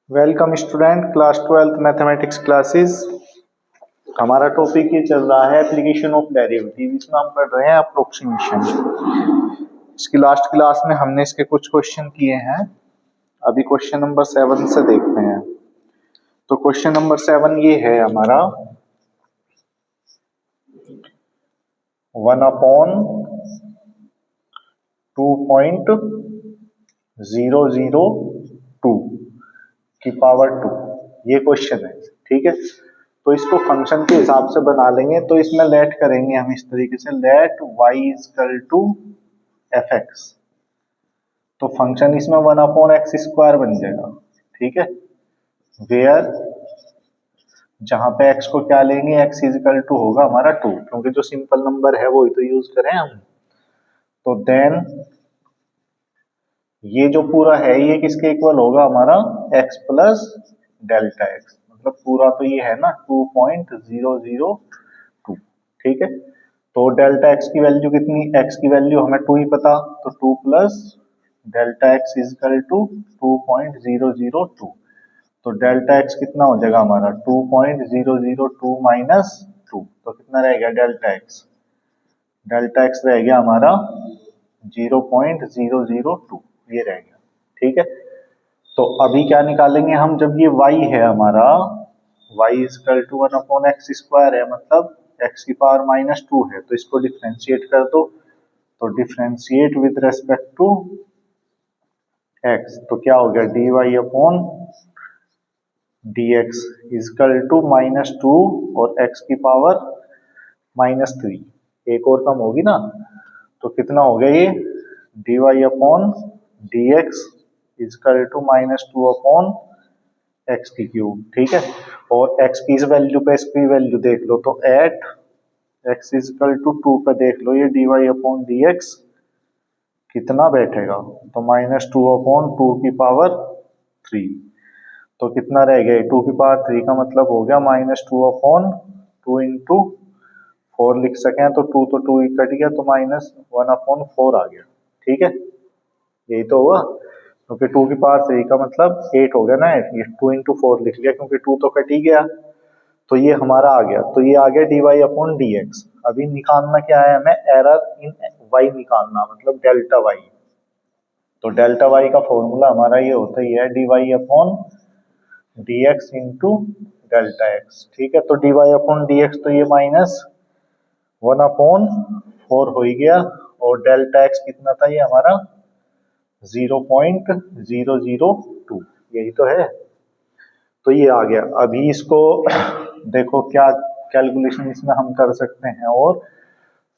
Welcome student, class 12th mathematics classes. हमारा topic ये चल रहा है एप्लीकेशन ऑफ डेरिवेटिव। इसमें हम पढ़ रहे हैं अप्रोक्सीमेशन। इसकी लास्ट क्लास में हमने इसके कुछ क्वेश्चन किए हैं। अभी क्वेश्चन नंबर 7 से देखते हैं। तो क्वेश्चन नंबर 7 ये है हमारा 1/2.002 की पावर 2, ये क्वेश्चन है। ठीक है, तो इसको फंक्शन के हिसाब से बना लेंगे। तो इसमें लेट करेंगे हम इस तरीके से, let y equal to fx। तो फंक्शन इसमें 1/x² बन जाएगा। ठीक है, वेयर जहां पे x को क्या लेंगे, x इक्वल टू होगा हमारा 2, क्योंकि जो सिंपल नंबर है वो ही तो यूज करें हम। तो देन ये जो पूरा है ये किसके इक्वल होगा, हमारा x प्लस डेल्टा x। मतलब पूरा तो ये है ना 2.002। ठीक है, तो डेल्टा x की वैल्यू कितनी, x की वैल्यू हमें 2 ही पता, तो 2 plus delta x equal to 2.002। तो डेल्टा x कितना हो जाएगा हमारा 2.002 माइनस 2, तो कितना रहेगा डेल्टा x। डेल्टा x रह गया हमारा 0.002, ये रह गया। ठीक है, तो अभी क्या निकालेंगे हम, जब ये y है हमारा, y इक्वल टू 1/x² है, मतलब x की पावर -2 है, तो इसको डिफरेंशिएट कर दो। तो differentiate with respect to x, तो क्या हो गया dy/dx इक्वल टू -2 और x की पावर -3, एक और कम होगी ना, तो कितना हो गया ये dy/dx इक्वल टू -2/x³। ठीक है, और x की इस वैल्यू पे इसकी वैल्यू देख लो, तो एट x इक्वल टू 2 पे देख लो ये dy/dx कितना बैठेगा, तो -2/2 की पावर 3। तो कितना रह गया 2 की पावर 3 का मतलब हो गया -2/2 इंटू 4 लिख सकें, तो 2 तो 2 ही कट गया, तो -1/4 आ गया। ठीक है, यही तो हुआ, क्योंकि 2 की पावर 3 का मतलब 8 हो गया ना, ये 2 इंटू 4 लिख लिया क्योंकि 2 तो कट ही गया, तो ये हमारा आ गया। तो ये आ गया dy/dx। अभी निकालना क्या है हमें, एरर इन y निकालना, मतलब डेल्टा y। तो डेल्टा y का फॉर्मूला हमारा ये होता ही है dy/dx इंटू डेल्टा x। ठीक है, तो dy/dx तो ये -1/4 हो ही गया, और डेल्टा x कितना था ये हमारा 0.002, यही तो है। तो ये आ गया। अभी इसको देखो क्या कैलकुलेशन इसमें हम कर सकते हैं, और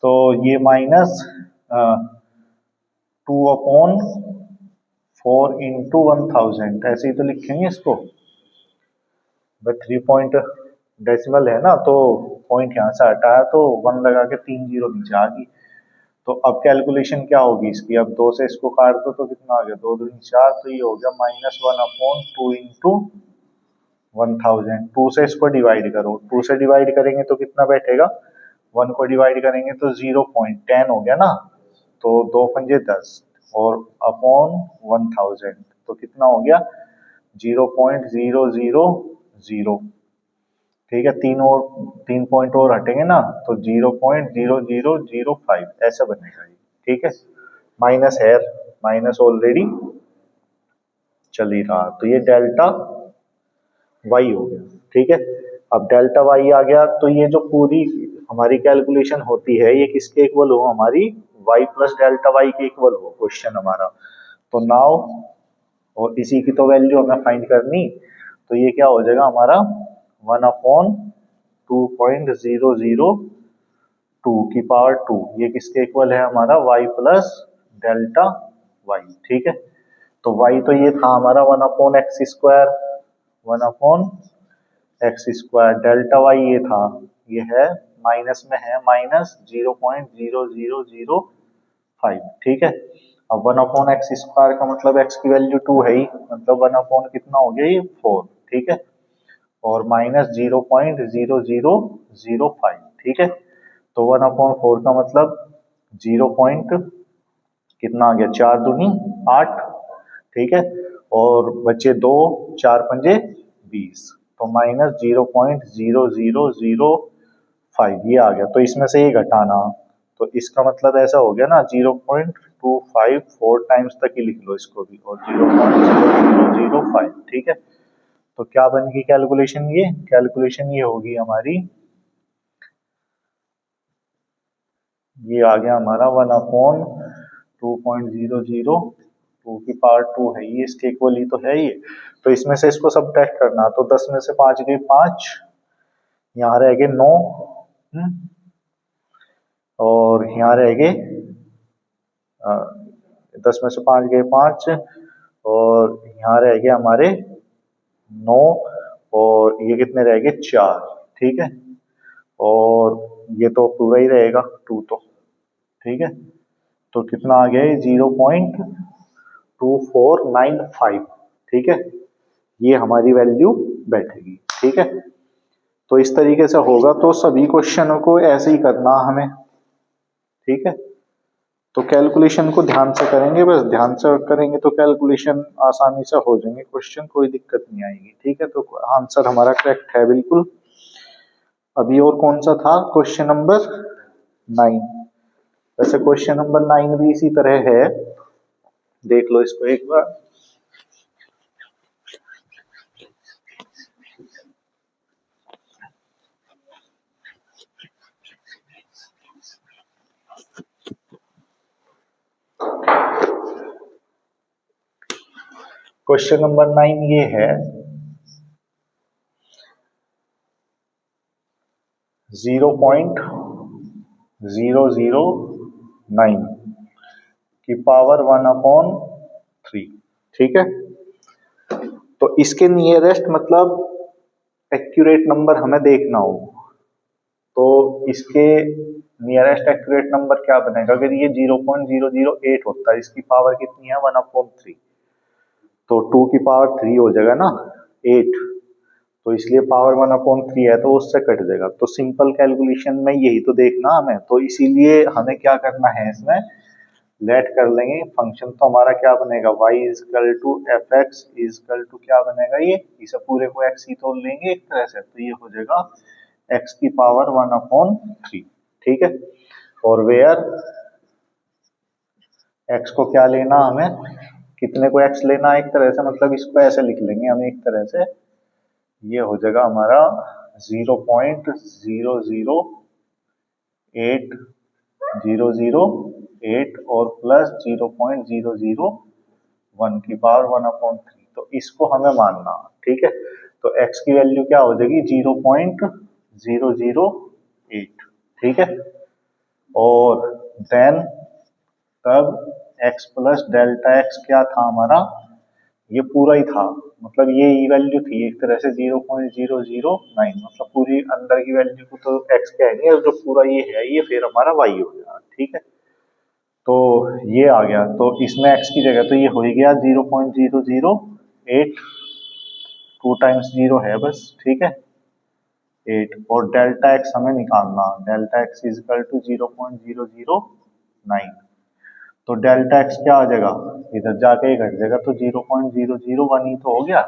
तो ये -2/4 इंटू 1000 ऐसे ही तो लिखेंगे इसको। 3 पॉइंट डेसिमल है ना, तो पॉइंट यहाँ से हटाया तो 1 लगा के 3 जीरो नीचे आ गई। तो अब कैलकुलेशन क्या होगी इसकी, अब 2 से इसको काट दो तो कितना आ गया 2 दूनी 4, तो ये हो गया -1/2 इंटू 1000। 2 से इसको डिवाइड करो, 2 से डिवाइड करेंगे तो कितना बैठेगा, 1 को डिवाइड करेंगे तो 0.10 हो गया ना, तो 2 पंजे 10 और अपॉन 1000, तो कितना हो गया 0.000। ठीक है, 3 पॉइंट और हटेंगे ना, तो 0.0005 ऐसा बनेगा ये। ठीक है, माइनस है, माइनस ऑलरेडी चल ही रहा, तो ये डेल्टा y हो गया। ठीक है, अब डेल्टा y आ गया, तो ये जो पूरी हमारी कैलकुलेशन होती है ये किसके इक्वल हो, हमारी y प्लस डेल्टा y के इक्वल हो क्वेश्चन हमारा। तो नाउ, और इसी की तो वैल्यू हमें फाइंड करनी, तो ये क्या हो जाएगा हमारा 1/2.002 की पावर 2, ये किसके इक्वल है हमारा y प्लस डेल्टा y। ठीक है, तो y तो ये था हमारा 1/x², डेल्टा y ये था, ये है माइनस में है -0.0005। ठीक है, अब 1/x² का मतलब x की वैल्यू 2 है ही, मतलब 1/ कितना हो गया ये 4। ठीक है, और -0.0005। ठीक है, तो 1/4 का मतलब 0. कितना आ गया 4 दूनी 8, ठीक है, और बचे 2, 4 पंजे 20, तो -0.0005 ये आ गया। तो इसमें से ये घटाना, तो इसका मतलब ऐसा हो गया ना 0.254 टाइम्स तक ही लिख लो इसको भी, और 0.0005, ठीक है। तो क्या बनेगी कैलकुलेशन, ये होगी हमारी, ये आ गया हमारा 1/2.00, 2 की पावर 2 है ये, इसके इक्वल ही तो है ये। तो इसमें से इसको सब्ट्रैक्ट करना, तो 10 में से 5 गए 5, यहाँ रह गए 9, और यहाँ रह गए 10 में से 5 गए 5, और यहाँ रह गए हमारे 9, और ये कितने रह गए 4, ठीक है, और ये तो पूरा ही रहेगा 2 तो, ठीक है। तो कितना आ गया, 0.2495, ठीक है, ये हमारी वैल्यू बैठेगी, ठीक है। तो इस तरीके से होगा, तो सभी क्वेश्चनों को ऐसे ही करना हमें, ठीक है। तो कैलकुलेशन को ध्यान से करेंगे, बस ध्यान से करेंगे तो कैलकुलेशन आसानी से हो जाएंगे क्वेश्चन, कोई दिक्कत नहीं आएगी, ठीक है। तो आंसर हमारा करेक्ट है बिल्कुल। अभी और कौन सा था, क्वेश्चन नंबर 9। वैसे क्वेश्चन नंबर 9 भी इसी तरह है, देख लो इसको एक बार। क्वेश्चन नंबर 9 ये है, 0.009 की पावर 1/3, ठीक है। तो इसके नियरेस्ट मतलब एक्यूरेट नंबर हमें देखना हो, तो इसके नियरेस्ट एक्यूरेट नंबर क्या बनेगा, अगर ये 0.008 होता है, इसकी पावर कितनी है 1/3, तो 2 की पावर 3 हो जाएगा ना 8, तो इसलिए पावर 1/3 है तो उससे कट जाएगा। तो सिंपल कैलकुलेशन में यही तो देखना हमें, तो इसीलिए हमें क्या करना है, इसमें लेट कर लेंगे फंक्शन, तो हमारा क्या बनेगा, y is equal to F X is equal to क्या बनेगा, ये इसे पूरे को x ही तोड़ लेंगे एक तरह से, तो ये हो जाएगा x की पावर 1/3, ठीक है। और वेयर x को क्या लेना हमें, कितने को x लेना, एक तरह से मतलब इसको ऐसे लिख लेंगे हम एक तरह से, ये हो जाएगा हमारा 0.008 और प्लस 0.001 की पावर 1/3, तो इसको हमें मानना, ठीक है। तो x की वैल्यू क्या हो जाएगी 0.008, ठीक है। और देन तब x प्लस डेल्टा x क्या था हमारा, ये पूरा ही था, मतलब ये वैल्यू थी एक तरह से 0.009, मतलब पूरी अंदर की वैल्यू को तो x कहेंगे, और जो पूरा ये है ये फिर हमारा y हो गया, ठीक है। तो ये आ गया, तो इसमें x की जगह तो ये हो ही गया 0.008, 2 टाइम्स 0 है बस, ठीक है 8, और डेल्टा x हमें निकालना, delta x is equal to 0.009, तो डेल्टा x क्या आ जाएगा, इधर जाके ही घट जाएगा, तो 0.001 ही तो हो गया।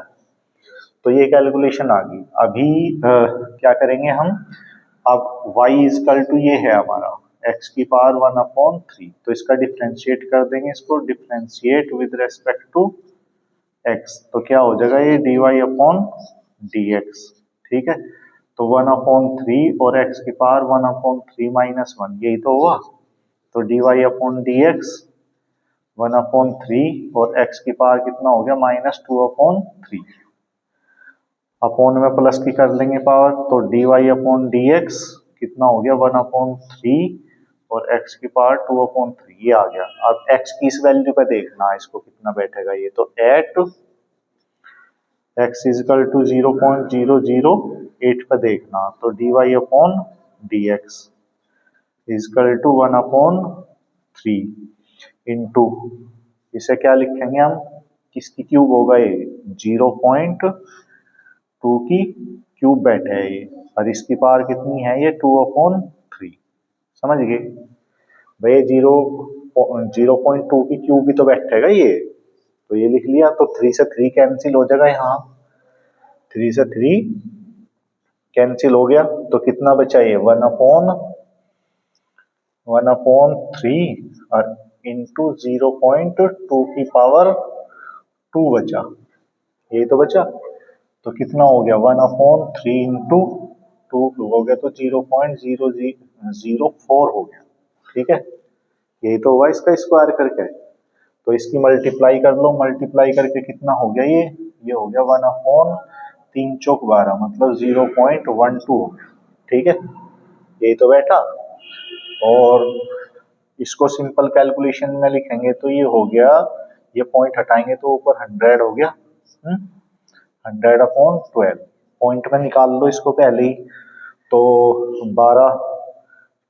तो ये कैलकुलेशन आ गई। अभी क्या करेंगे हम, अब y इजकल टू ये है हमारा x की पावर 1/3, तो इसका डिफ्रेंशिएट कर देंगे, इसको differentiate with respect to x, तो क्या हो जाएगा ये dy/dx, ठीक है। तो 1/3 और x की पावर 1/3 - 1, यही तो हुआ, तो dy/dx 1/3 और x की पावर कितना हो गया -2/3, अपॉन में प्लस की कर लेंगे पावर, तो dy/dx कितना हो गया 1/3 और x की पावर 2/3, ये आ गया। अब x की इस वैल्यू पे देखना है इसको कितना बैठेगा ये, तो एट x इजकल टू 0.008 पे देखना, तो dy/dx इजकल टू 1/3 इंटू, इसे क्या लिखेंगे हम, किसकी क्यूब होगा ये 0.2 की क्यूब बैठे है ये, और इसकी पावर कितनी है ये 2/3, समझ गए भाई, 0.2 की क्यूब भी तो बैठेगा ये, तो ये लिख लिया, तो 3 से 3 कैंसिल हो जाएगा, यहाँ 3 से 3 कैंसिल हो गया, तो कितना बचा ये 1/3 और इंटू 0.2 की पावर 2 बचा, यही तो बचा। तो कितना हो गया 1/3 इंटू 2 हो गया, तो 0.0004 हो गया, ठीक है। यही तो हुआ इसका स्क्वायर करके। तो इसकी मल्टीप्लाई कर लो, मल्टीप्लाई करके कितना हो गया ये हो गया 1/3 × 3 = 12, मतलब 0.12 हो गया, ठीक है। यही तो बैठा। और इसको सिंपल कैलकुलेशन में लिखेंगे तो ये हो गया, ये पॉइंट हटाएंगे तो ऊपर 100 हो गया, 100/12 पॉइंट में निकाल लो इसको पहले ही। तो 12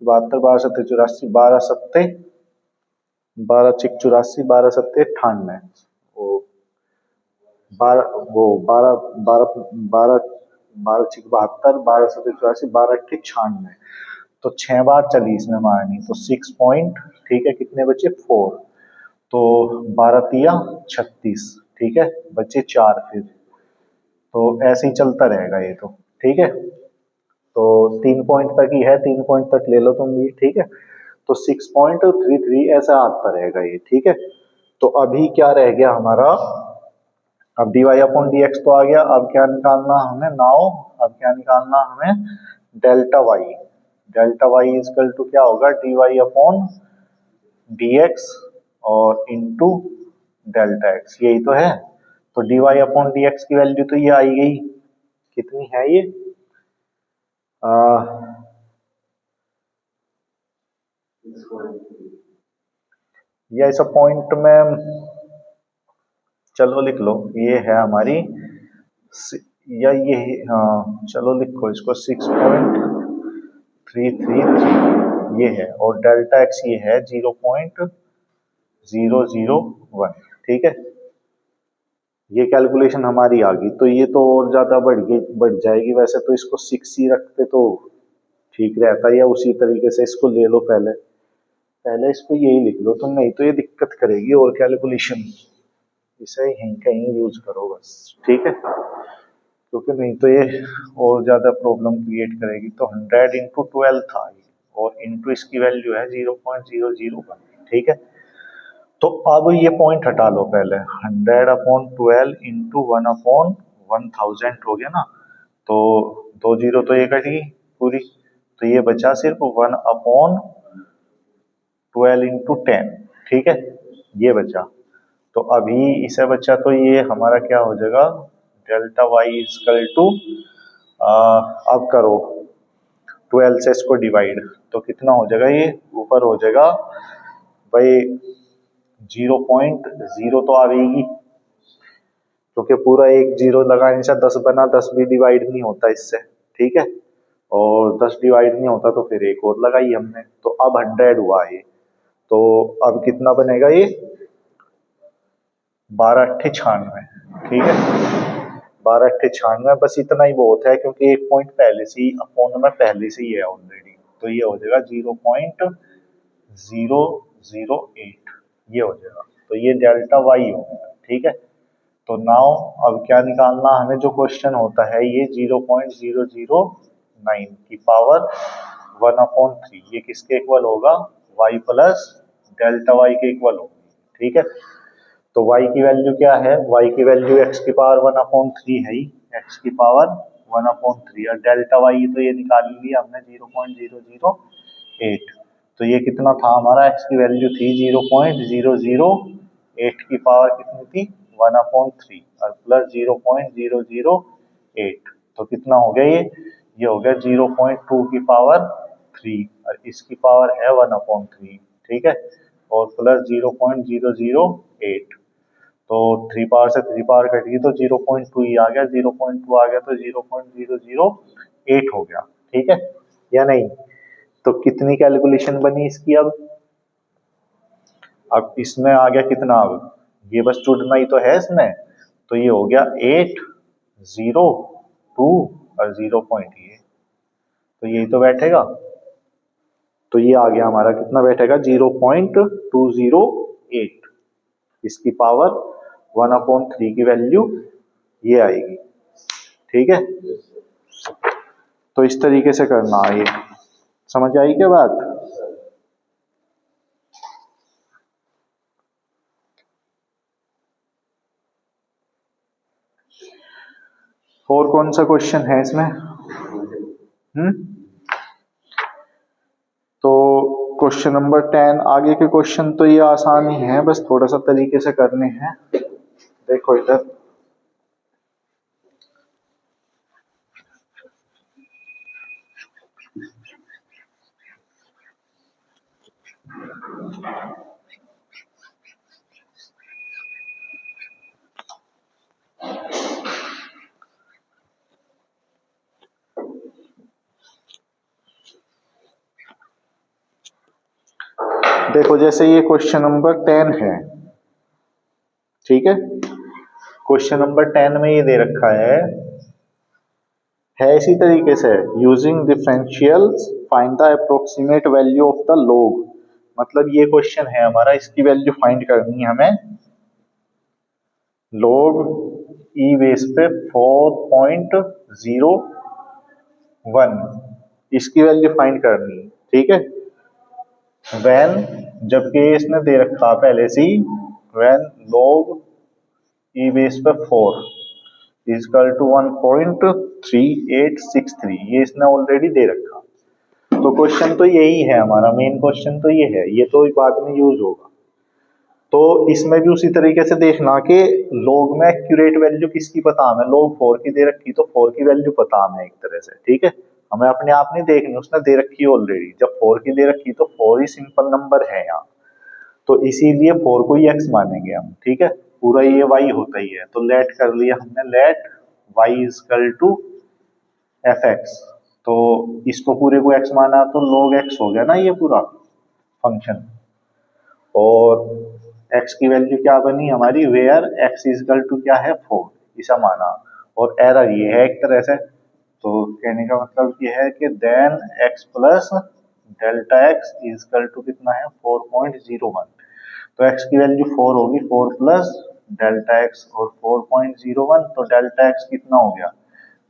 72 12 7 84 12 7 12 6 84 12 7 98, वो 12 12 12 12 12 6 72 12 7 84 12 8 96, तो 6 बार चली इसमें मारनी, तो 6 पॉइंट, ठीक है। कितने बचे 4, तो 12 तिया 36, ठीक है, बचे 4 फिर। तो ऐसे ही चलता रहेगा ये तो, ठीक है। तो 3 पॉइंट तक ही है, 3 पॉइंट तक ले लो तुम भी, ठीक है। तो 6.33 ऐसा आता रहेगा ये, ठीक है। तो अभी क्या रह गया हमारा, अब dy/dx तो आ गया, अब क्या निकालना हमें नाउ, अब क्या निकालना हमें delta Y. Delta Y is equal to क्या होगा dy/dx और इंटू डेल्टा एक्स, यही तो है। तो dy/dx की वैल्यू तो ये आई गई, कितनी है ये या ऐसा पॉइंट में, चलो लिख लो, ये है हमारी या ये, हाँ चलो लिखो इसको 6.333 ये है, और डेल्टा एक्स ये है 0.001, ठीक है। ये कैलकुलेशन हमारी आ गई, तो ये तो और ज्यादा बढ़ जाएगी, वैसे तो इसको 6 ही रखते तो ठीक रहता है, या उसी तरीके से इसको ले लो, पहले पहले इसको यही लिख लो तुम, नहीं तो ये दिक्कत करेगी और कैलकुलेशन, इसे यहीं कहीं यूज करो बस, ठीक है, क्योंकि नहीं तो ये और ज्यादा प्रॉब्लम क्रिएट करेगी। तो 100 × 12 था ये, और इंटू इसकी वैल्यू है 0.001, ठीक है। तो अब ये पॉइंट हटा लो पहले, 100/12 इंटू 1/1000 हो गया ना, तो 2 जीरो तो ये कट गई पूरी, तो ये बचा सिर्फ 1/12 इंटू 10, ठीक है, ये बचा। तो अभी इसे बचा, तो ये हमारा क्या हो जाएगा डेल्टा वाई इजकल टू, अब करो 12 से इसको डिवाइड, तो कितना हो जाएगा, ये ऊपर हो जाएगा भाई 0.0 तो आएगी, क्योंकि पूरा एक जीरो लगाने से 10 बना, 10 भी डिवाइड नहीं होता इससे, ठीक है, और 10 डिवाइड नहीं होता तो फिर एक और लगाई हमने, तो अब 100 हुआ ये। तो अब कितना बनेगा ये 12×8 = 96, ठीक है, 12×8 = 96, बस इतना ही बहुत है, क्योंकि एक पॉइंट पहले से ही अपोन में पहले से ही है ऑलरेडी, तो ये हो जाएगा 0.008, ये हो जाएगा। तो ये डेल्टा वाई हो गया, ठीक है। तो नाउ अब क्या निकालना हमें, जो क्वेश्चन होता है ये 0.009 की पावर 1/3, ये किसके इक्वल होगा, y प्लस डेल्टा वाई के इक्वल होगी, ठीक है। तो y की वैल्यू क्या है, y की वैल्यू x की पावर 1/3 है ही, x की पावर 1/3, और डेल्टा y तो ये निकाल लिया हमने 0.008, तो ये कितना था हमारा, x की वैल्यू थी 0.008 की पावर कितनी थी 1/3 और प्लस 0.008, तो कितना हो गया ये हो गया 0.2 की पावर 3, और इसकी पावर है 1/3, ठीक है, और प्लस 0.008, तो 3 पावर से 3 पावर कट गई, तो 0.2 ही आ गया, 0.2 आ गया, तो 0.008 हो गया, ठीक है या नहीं। तो कितनी कैलकुलेशन बनी इसकी, अब इसमें आ गया कितना, अब ये बस जुड़ना ही तो है इसमें, तो ये हो गया 8 0 2 और 0 पॉइंट, ये तो यही तो बैठेगा, तो ये आ गया हमारा कितना बैठेगा 0.208, इसकी पावर 1/3 की वैल्यू ये आएगी। ठीक है, तो इस तरीके से करना है। ये समझ आई क्या बात? और कौन सा क्वेश्चन है इसमें? तो क्वेश्चन नंबर 10, आगे के क्वेश्चन तो ये आसान ही है, बस थोड़ा सा तरीके से करने हैं। देखो इधर, देखो जैसे ये क्वेश्चन नंबर 10 है, ठीक है। क्वेश्चन नंबर 10 में ये दे रखा है इसी तरीके से, using differentials find the approximate value of the log. मतलब ये क्वेश्चन है हमारा, इसकी वैल्यू फाइंड करनी है हमें। लॉग ई बेस पे 4.01 इसकी वैल्यू फाइंड करनी है, ठीक है। वैन, जबकि इसने दे रखा पहले से ही, वैन लॉग ई बेस पे 4 इजकल टू 1.3863, ये इसने ऑलरेडी दे रखा। तो क्वेश्चन तो यही है हमारा, मेन क्वेश्चन तो ये है, ये तो बाद में यूज होगा। तो इसमें भी उसी तरीके से देखना कि लॉग में एक्यूरेट वैल्यू किसकी पता हमें, लॉग 4 की दे रखी तो 4 की वैल्यू पता हमें एक तरह से, ठीक है। हमें अपने आप नहीं देखनी, उसने दे रखी है ऑलरेडी। जब 4 की दे रखी तो 4 ही सिंपल नंबर है यहाँ, तो इसीलिए 4 को ही x मानेंगे हम, ठीक है। पूरा ये y होता ही है, तो लेट कर लिया हमने, let y is equal to F X. तो इसको पूरे को x माना तो log x हो गया ना ये पूरा फंक्शन। और x की वैल्यू क्या बनी हमारी, वेयर x इजकल टू क्या है 4, ऐसा माना। और एरर ये है एक तरह से, तो कहने का मतलब ये है कि then x plus delta x is equal to कितना है 4.01। तो x की वैल्यू 4 होगी, 4 प्लस डेल्टा x और 4.01, तो डेल्टा x कितना हो गया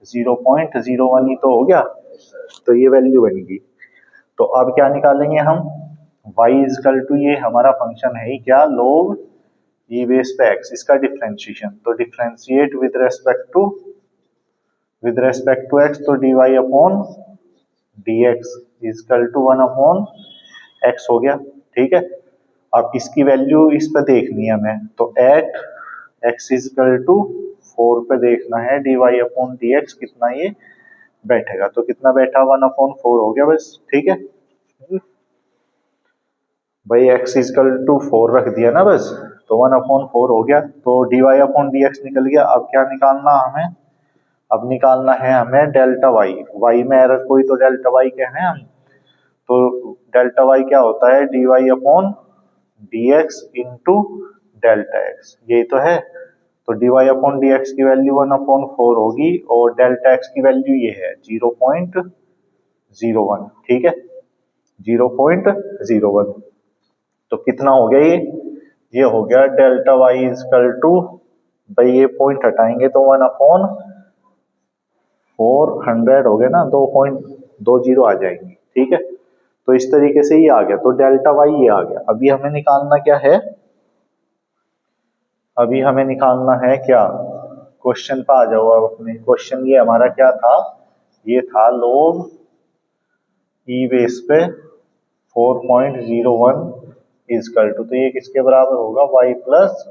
0.01 ही तो हो गया, तो ये वैल्यू बनेगी। तो अब क्या निकालेंगे हम, y इजकल टू ये हमारा फंक्शन है ही क्या, log e बेस पे x, इसका डिफरेंशिएशन। तो differentiate with respect to x, तो dy upon dx is equal to 1 upon x हो गया, ठीक है। अब इसकी वैल्यू इस पे देखनी है हमें, तो एट x इजकल टू 4 पे देखना है dy अपॉन dx कितना ये बैठेगा। तो कितना बैठा, 1/4 हो गया बस, ठीक है भाई। x इजकल टू 4 रख दिया ना बस, तो 1/4 हो गया, तो dy अपॉन dx निकल गया। अब क्या निकालना हमें, अब निकालना है हमें डेल्टा y में एरर कोई तो डेल्टा y कहना है हम, तो डेल्टा y क्या होता है, dy upon dx into delta x, यही तो है। तो dy अपॉन dx की वैल्यू 1/4 होगी, और डेल्टा x की वैल्यू ये है 0.01, ठीक है 0.01। तो कितना हो गया ये हो गया डेल्टा y इजकल टू, भाई ये पॉइंट हटाएंगे तो 1/400 हो गया ना, 2.20 आ जाएंगी, ठीक है। तो इस तरीके से ये आ गया, तो डेल्टा y ये आ गया। अभी हमें निकालना क्या है, अभी हमें निकालना है क्या, क्वेश्चन पे आ जाओ अब अपने। क्वेश्चन ये हमारा क्या था, ये था log e बेस पे 4.01 इजकल टू, तो ये किसके बराबर होगा, y प्लस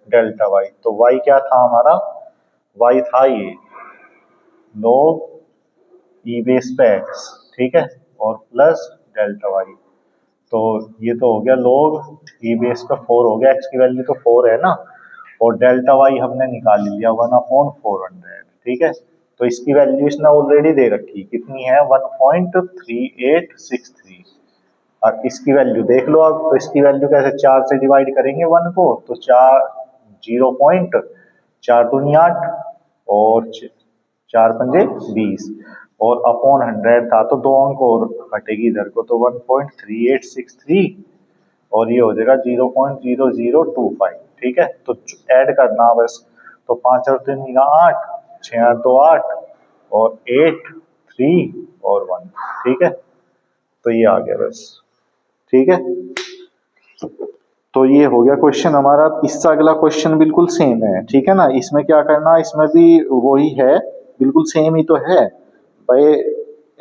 डेल्टा y। तो y क्या था हमारा, y था ये log e बेस पे x, ठीक है, और प्लस डेल्टा y। तो ये तो हो गया log e बेस पे 4 हो गया, x की वैल्यू तो 4 है ना, और डेल्टा y हमने निकाल लिया 1/400, ठीक है। तो इसकी वैल्यू इसने ऑलरेडी दे रखी, कितनी है 1.3863। और इसकी वैल्यू देख लो अब, तो इसकी वैल्यू कैसे, 4 से डिवाइड करेंगे 1 को, तो 0.4 दूनी 8 और 4 पंजे 20, और अपॉन 100 था तो 2 अंक और हटेगी इधर को, तो 1.3863, और ये हो जाएगा 0.0025, ठीक है, तो ऐड करना बस। तो 5 और 3 8, 6 8 2 8 और 8 3 और 1, ठीक है, तो ये आ गया बस, ठीक है। तो ये हो गया क्वेश्चन हमारा। इससे अगला क्वेश्चन बिल्कुल सेम है, ठीक है ना। इसमें क्या करना, इसमें भी वही है, बिल्कुल सेम ही तो है भाई।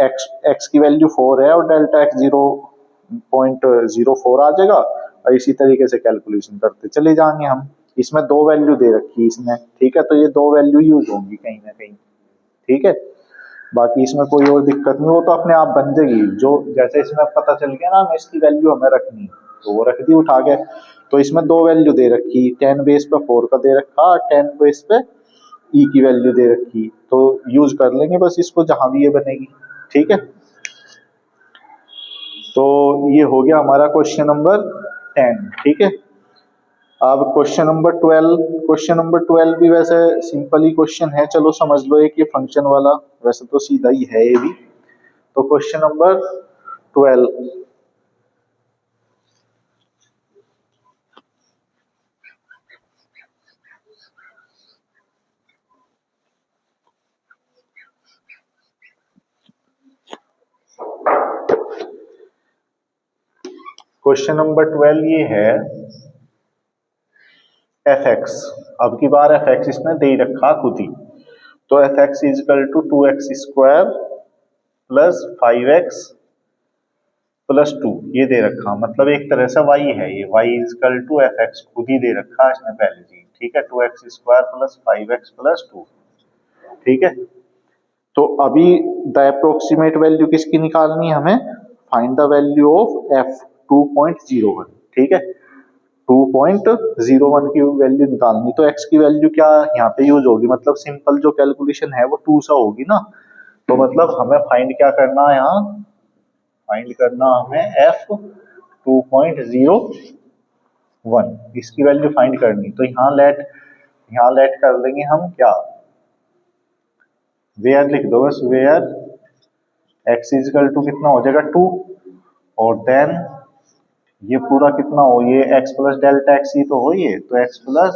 एक्स की वैल्यू 4 है और डेल्टा एक्स 0.04 आ जाएगा, और इसी तरीके से कैलकुलेशन करते चले जाएंगे हम। इसमें 2 वैल्यू दे रखी है इसमें, ठीक है, तो ये 2 वैल्यू यूज होंगी कहीं ना कहीं, ठीक है। बाकी इसमें कोई और दिक्कत नहीं, वो तो अपने आप बन जाएगी। जो जैसे इसमें पता चल गया ना, इसकी वैल्यू हमें रखनी, तो वो रख दी उठा के। तो इसमें 2 वैल्यू दे रखी, 10 बेस पे 4 का दे रखा, 10 बेस पे ई की वैल्यू दे रखी, तो यूज कर लेंगे बस इसको जहां भी ये बनेगी, ठीक है। तो ये हो गया हमारा क्वेश्चन नंबर 10, ठीक है। अब क्वेश्चन नंबर 12, क्वेश्चन नंबर 12 भी वैसे सिंपल ही क्वेश्चन है, चलो समझ लो एक ये फंक्शन वाला, वैसे तो सीधा ही है ये भी। तो क्वेश्चन नंबर 12, क्वेश्चन नंबर 12 ये है एफ एक्स। अब की बार एफ एक्स इसने दे ही रखा खुद ही, तो F X is equal to 2x² plus 5x plus 2 ये दे रखा, मतलब एक तरह से y है ये, y is equal to F X खुद ही दे रखा इसने पहले जी, ठीक है, 2x² प्लस 5x प्लस 2, ठीक है। तो अभी द अप्रोक्सीमेट वैल्यू किसकी निकालनी है हमें, find the value of f 2.01, ठीक है, 2.01 की वैल्यू निकालनी। तो x की वैल्यू क्या यहाँ पे यूज होगी, मतलब सिंपल जो कैलकुलेशन है वो 2 सा होगी ना, तो मतलब हमें फाइंड क्या करना है, यहाँ फाइंड करना हमें f 2.01, इसकी वैल्यू फाइंड करनी। तो यहाँ लेट कर देंगे हम क्या, वेयर लिख दो बस, where x is equal to कितना हो जाएगा 2, और देन ये पूरा कितना हो, ये x प्लस डेल्टा एक्स ही तो हो, ये तो x plus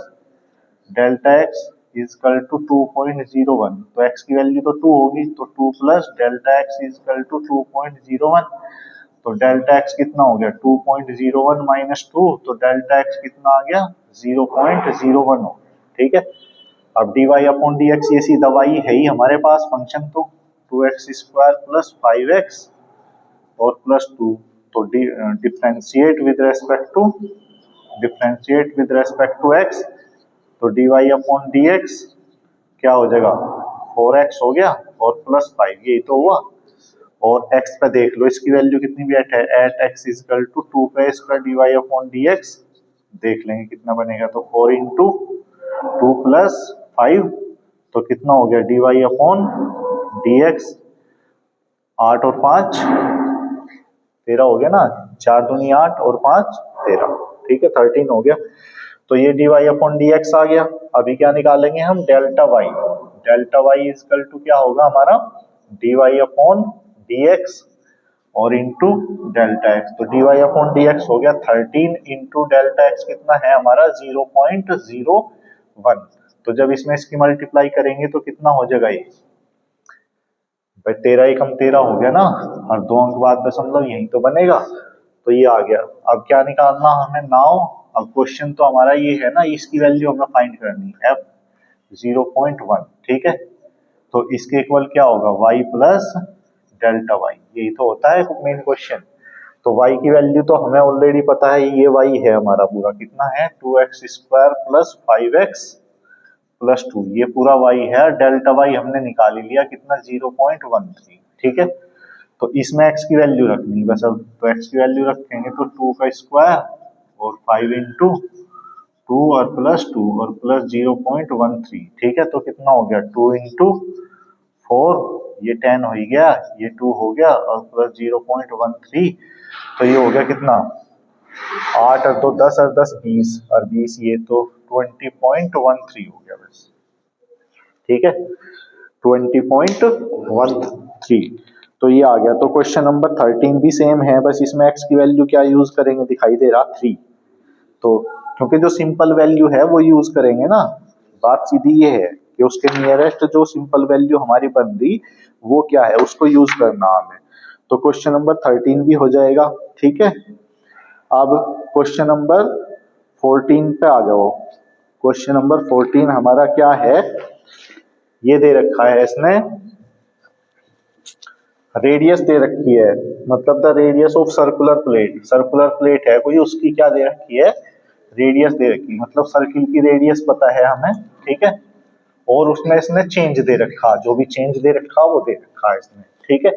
delta X is equal to 2.01, तो x की वैल्यू तो 2 होगी, तो 2 plus delta X is equal to 2.01, तो डेल्टा एक्स कितना हो गया 2.01 माइनस 2, तो डेल्टा एक्स कितना आ गया 0.01 हो, ठीक है। अब dy अपॉन डी एक्स ये सीधा y है ही हमारे पास फंक्शन, तो 2x² प्लस 5x और प्लस 2, तो differentiate with respect to x, तो dy अपॉन डी एक्स क्या हो जाएगा 4x हो गया और प्लस 5, यही तो हुआ। और x पे देख लो इसकी वैल्यू कितनी भी है, एट x इजकल टू 2 का square dy upon D x, देख लेंगे कितना बनेगा, तो 4 इंटू 2 प्लस 5, तो कितना हो गया dy अपॉन डी एक्स, 8 और 5 13 हो गया ना, 4 दूनी 8 और 5 13, ठीक है, 13 हो गया। तो ये dy अपॉन डी एक्स आ गया। अभी क्या निकालेंगे हम, डेल्टा y इजकल टू क्या होगा हमारा dy अपॉन डी एक्स और इंटू डेल्टा एक्स, तो dy अपॉन डी एक्स हो गया 13 इंटू डेल्टा एक्स कितना है हमारा 0.01, तो जब इसमें इसकी मल्टीप्लाई करेंगे तो कितना हो जाएगा ये भाई, 13 एकम 13 हो गया ना, और 2 अंक बाद दशमलव यही तो बनेगा, तो ये आ गया। अब क्या निकालना हमें नाउ, अब क्वेश्चन तो हमारा ये है ना, इसकी वैल्यू हमें फाइंड करनी है f 0.1, ठीक है, तो इसके इक्वल क्या होगा y प्लस डेल्टा y, यही तो होता है मेन क्वेश्चन। तो y की वैल्यू तो हमें ऑलरेडी पता है, ये y है हमारा पूरा कितना है 2x² प्लस 5x प्लस 2, ये पूरा y है, डेल्टा y हमने निकाल लिया कितना 0.13, ठीक है। तो इसमें x की वैल्यू रखनी बस, अब तो x की वैल्यू रखेंगे तो 2 का स्क्वायर और 5 इंटू 2 और प्लस 2 और प्लस 0.13, ठीक है, तो कितना हो गया 2 इंटू 4, ये 10 हो गया, ये 2 हो गया और प्लस 0.13, तो ये हो गया कितना 8 और 2 10 और 10 20 और 20, ये तो 20.13 हो गया बस, ठीक है, 20.13, तो ये आ गया। तो क्वेश्चन नंबर 13 भी सेम है, बस इसमें x की वैल्यू क्या यूज करेंगे, दिखाई दे रहा 3, तो क्योंकि जो सिंपल वैल्यू है वो यूज करेंगे ना। बात सीधी ये है कि उसके नियरेस्ट जो सिंपल वैल्यू हमारी बन रही वो क्या है, उसको यूज करना हमें। तो क्वेश्चन नंबर 13 भी हो जाएगा। ठीक है, अब क्वेश्चन नंबर 14 पे आ जाओ। क्वेश्चन नंबर 14 हमारा क्या है, ये दे रखा है इसने, रेडियस दे रखी है, मतलब the radius of circular plate. Circular plate है कोई, उसकी क्या दे रखी है, रेडियस दे रखी है, मतलब सर्किल की रेडियस पता है हमें। ठीक है, और उसमें इसने चेंज दे रखा, जो भी चेंज दे रखा वो दे रखा है इसने। ठीक है,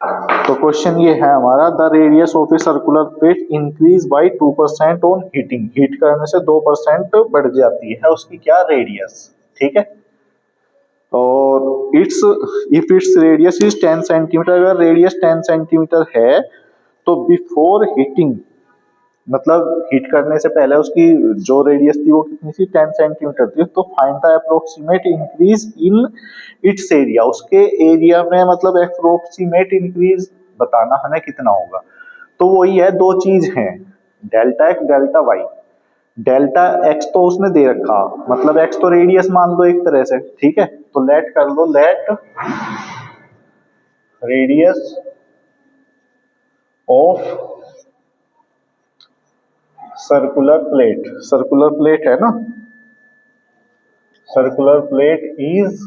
तो क्वेश्चन ये है हमारा, the radius of a circular plate increase by 2% on heating. Heat करने से 2% बढ़ जाती है उसकी क्या, रेडियस। ठीक है, और it's if its radius is 10 centimetre, अगर रेडियस 10 सेंटीमीटर है तो बिफोर हीटिंग, मतलब हीट करने से पहले उसकी जो रेडियस थी वो कितनी थी, 10 सेंटीमीटर थी। तो find the approximate increase in it's area, उसके एरिया में मतलब अप्रोक्सीमेट इंक्रीज बताना हमें कितना होगा। तो वही है, दो चीज है, delta X delta Y. Delta X तो उसने दे रखा, मतलब एक्स तो रेडियस मान लो एक तरह से। ठीक है, तो लेट कर लो, let radius of circular plate, circular plate है ना, सर्कुलर प्लेट इज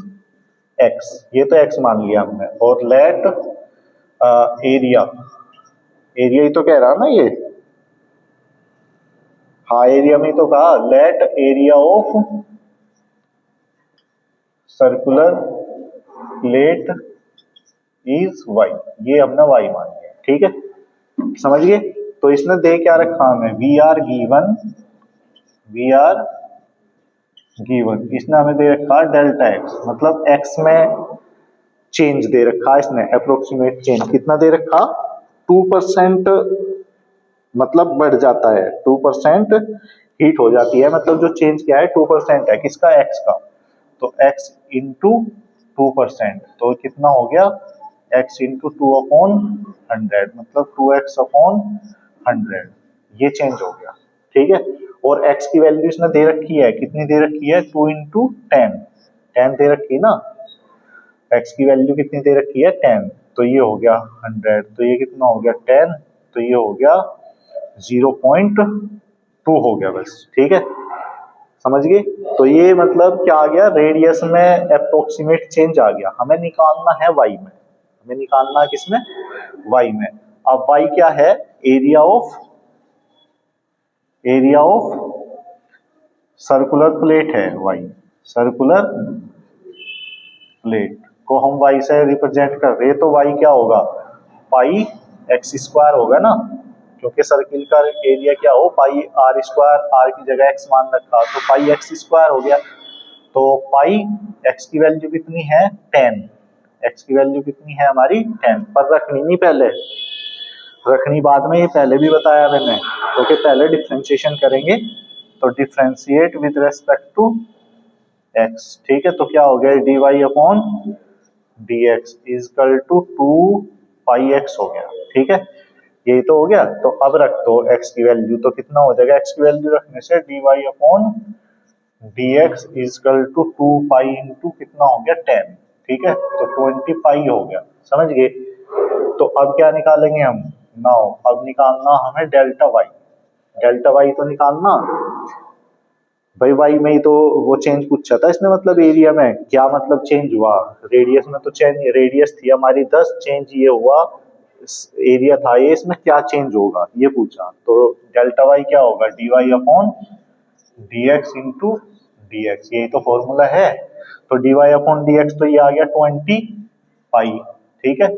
एक्स, ये तो एक्स मान लिया हमने। और लेट एरिया, एरिया ही तो कह रहा ना ये, हाँ एरिया में तो कहा, let area of circular plate is Y, ये हमने वाई मान लिया। ठीक है, समझ गए। तो इसने दे क्या रखा हमें, we are given, we are given, इसने हमें दे रखा डेल्टा एक्स, मतलब एक्स में चेंज दे रखा इसने, अप्रोक्सीमेट चेंज कितना दे रखा, 2%, मतलब बढ़ जाता है 2%, हीट हो जाती है, मतलब जो चेंज क्या है 2% है, किसका, एक्स का। तो x इंटू 2%, तो कितना हो गया, x इंटू 2/100, मतलब 2x अपॉन 100, ये चेंज हो गया। ठीक है, और x की वैल्यू इसने दे रखी है, कितनी दे रखी है, 2 इंटू 10, 10 दे रखी है ना, x की वैल्यू कितनी दे रखी है, 10, तो ये हो गया 100, तो ये कितना हो गया 10, तो ये हो गया 0.2 हो गया बस। ठीक है, समझ गए। तो ये मतलब क्या आ गया, रेडियस में अप्रोक्सीमेट चेंज आ गया, हमें निकालना है वाई में, हमें निकालना है किसमें, वाई में। अब वाई क्या है, area of, area of circular plate है वाई, सर्कुलर प्लेट को हम वाई से रिप्रेजेंट कर रहे हैं, तो वाई क्या होगा, पाई एक्स स्क्वायर होगा ना, क्योंकि सर्किल का एरिया क्या हो, पाई आर स्क्वायर, आर की जगह एक्स मान रखा, तो पाई एक्स स्क्वायर हो गया। तो पाई एक्स की वैल्यू कितनी है, 10, एक्स की वैल्यू कितनी है हमारी 10, पर रखनी नहीं पहले, रखनी बाद में, ये पहले भी बताया मैंने, क्योंकि पहले डिफ्रेंशिएशन करेंगे, तो differentiate with respect to X. ठीक है, तो क्या हो गया, D Y upon D X is equal to 2 pi X हो गया। ठीक है, यही तो हो गया। तो अब रख दो एक्स की वैल्यू, तो कितना हो जाएगा, एक्स की वैल्यू रखने से D Y upon D X is equal to 2 pi into कितना हो गया 10। ठीक है, तो 20 पाई हो गया, समझ गए। तो अब क्या निकालेंगे हम, नाउ अब निकालना हमें डेल्टा वाई, डेल्टा वाई तो निकालना भाई, वाई में ही तो वो चेंज पूछा था इसने, मतलब एरिया में क्या मतलब चेंज हुआ, रेडियस में तो चेंज, रेडियस थी हमारी 10, चेंज ये हुआ, एरिया था ये, इसमें क्या चेंज होगा ये पूछा। तो डेल्टा वाई क्या होगा, D Y upon D X into D X, यही तो फॉर्मूला है। तो D Y upon D X, तो ये आ गया 20 पाई। ठीक है,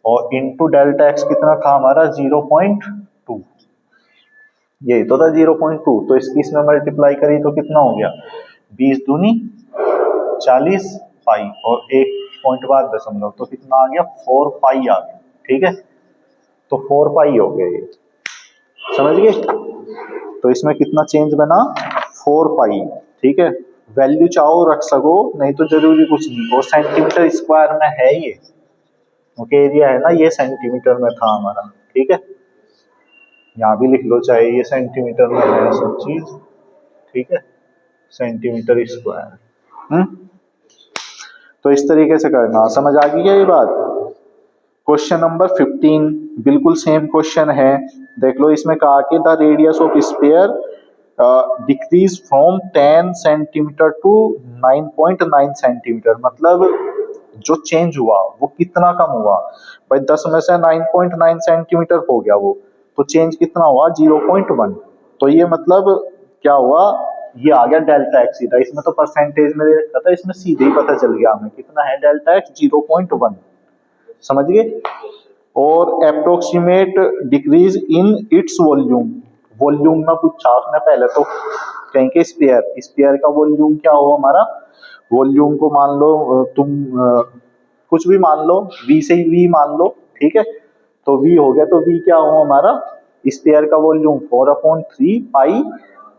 और इंटू डेल्टा एक्स कितना था हमारा 0.2, यही तो था 0.2, तो इसकी इसमें मल्टीप्लाई करी तो कितना हो गया, 20 दूनी 40 पाई, और एक पॉइंट बाद दशमलव, तो कितना आ गया 4 पाई आ गया। ठीक है, तो 4 पाई हो गया ये, समझ गए। तो इसमें कितना चेंज बना, 4 पाई। ठीक है, वैल्यू चाहो रख सको, नहीं तो जरूरी कुछ नहीं, और सेंटीमीटर स्क्वायर में है ये, ओके, एरिया है ना ये, सेंटीमीटर में था हमारा। ठीक है, यहाँ भी लिख लो, चाहे ये सेंटीमीटर में है सब चीज, ठीक है, सेंटीमीटर स्क्वायर। तो इस तरीके से करना, समझ आ गई है ये बात। क्वेश्चन नंबर 15 बिल्कुल सेम क्वेश्चन है, देख लो। इसमें कहा कि the radius of sphere decrease from 10 centimetre to 9.9 centimetre, मतलब जो चेंज हुआ वो कितना कम हुआ भाई, 10 में से 9.9 सेंटीमीटर हो गया वो, तो चेंज कितना हुआ 0.1। तो ये मतलब क्या हुआ, ये आ गया डेल्टा एक्स सीधा, इसमें तो परसेंटेज में दे रखा था, इसमें सीधे ही पता चल गया हमें कितना है डेल्टा एक्स, 0.1, समझ गए। और approximate decrease in its volume, volume में पूछा उसने पहले, तो कहीं के स्फीयर, स्फीयर का वॉल्यूम क्या हो हमारा, वॉल्यूम को मान लो तुम कुछ भी मान लो, v से ही v मान लो, ठीक है। तो v हो गया, तो v क्या हो हमारा, स्फीयर का वॉल्यूम 4/3 पाई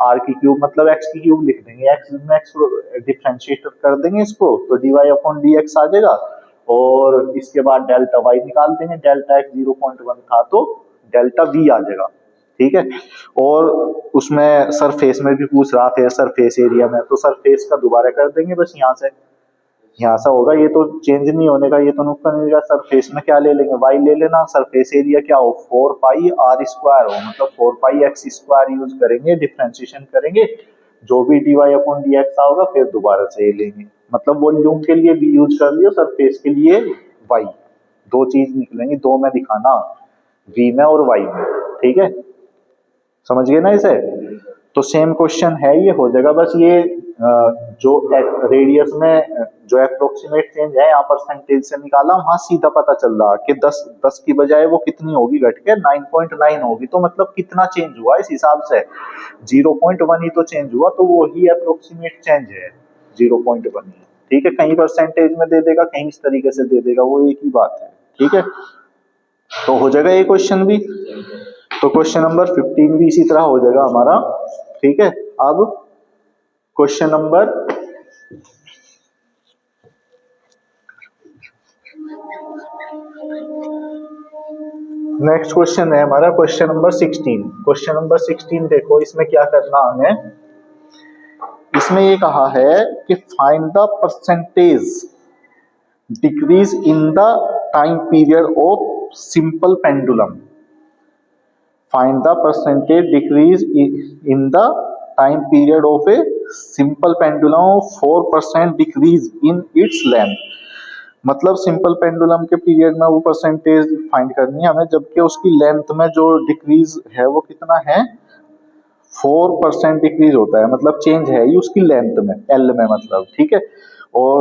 r की क्यूब, मतलब x की क्यूब लिख देंगे, x में x डिफरेंशिएट कर देंगे इसको, तो dy/dx आ जाएगा। और इसके बाद डेल्टा y निकाल देंगे, डेल्टा x 0.1 था तो डेल्टा v आ जाएगा, ठीक है। और उसमें सरफेस में भी पूछ रहा, फिर सरफेस एरिया में, तो सरफेस का दोबारा कर देंगे बस, यहाँ से होगा, ये तो चेंज नहीं होने का, ये तो नुकसान नहीं होगा। सरफेस में क्या ले लेंगे, y ले लेना, सरफेस एरिया क्या हो 4 पाई r स्क्वायर हो, मतलब 4 पाई x स्क्वायर यूज करेंगे, डिफरेंशिएशन करेंगे, जो भी dy/dx होगा फिर दोबारा से ये लेंगे, मतलब वॉल्यूम के लिए v यूज कर लियो, सरफेस के लिए y, दो चीज निकलेंगी, दो में दिखाना, v में और y में, ठीक है, समझ गए ना इसे। तो सेम क्वेश्चन है, ये हो जाएगा, बस ये जो रेडियस में जो अप्रोक्सीमेट चेंज है यहाँ परसेंटेज से निकाला, वहां सीधा पता चल रहा कि 10 की बजाय वो कितनी होगी, घट के 9.9 होगी, तो मतलब कितना चेंज हुआ इस हिसाब से 0.1 ही तो चेंज हुआ, तो वो ही अप्रोक्सीमेट चेंज है 0.1 ही, ठीक है। कहीं परसेंटेज में दे देगा, कहीं इस तरीके से दे देगा, वो एक ही बात है, ठीक है। तो हो जाएगा ये क्वेश्चन भी, तो क्वेश्चन नंबर 15 भी इसी तरह हो जाएगा हमारा, ठीक है। अब क्वेश्चन नंबर नेक्स्ट क्वेश्चन है हमारा क्वेश्चन नंबर 16। क्वेश्चन नंबर 16 देखो, इसमें क्या करना हमें, इसमें ये कहा है कि find the percentage decrease in the time period of simple pendulum, find the percentage decrease in the time period of a simple pendulum of 4% decrease in its length, मतलब सिंपल पेंडुलम के पीरियड में वो percentage find करनी है हमें, जबकि उसकी length में जो डिक्रीज है वो कितना है 4% डिक्रीज होता है, मतलब चेंज है ये उसकी लेंथ में, एल में मतलब, ठीक है। और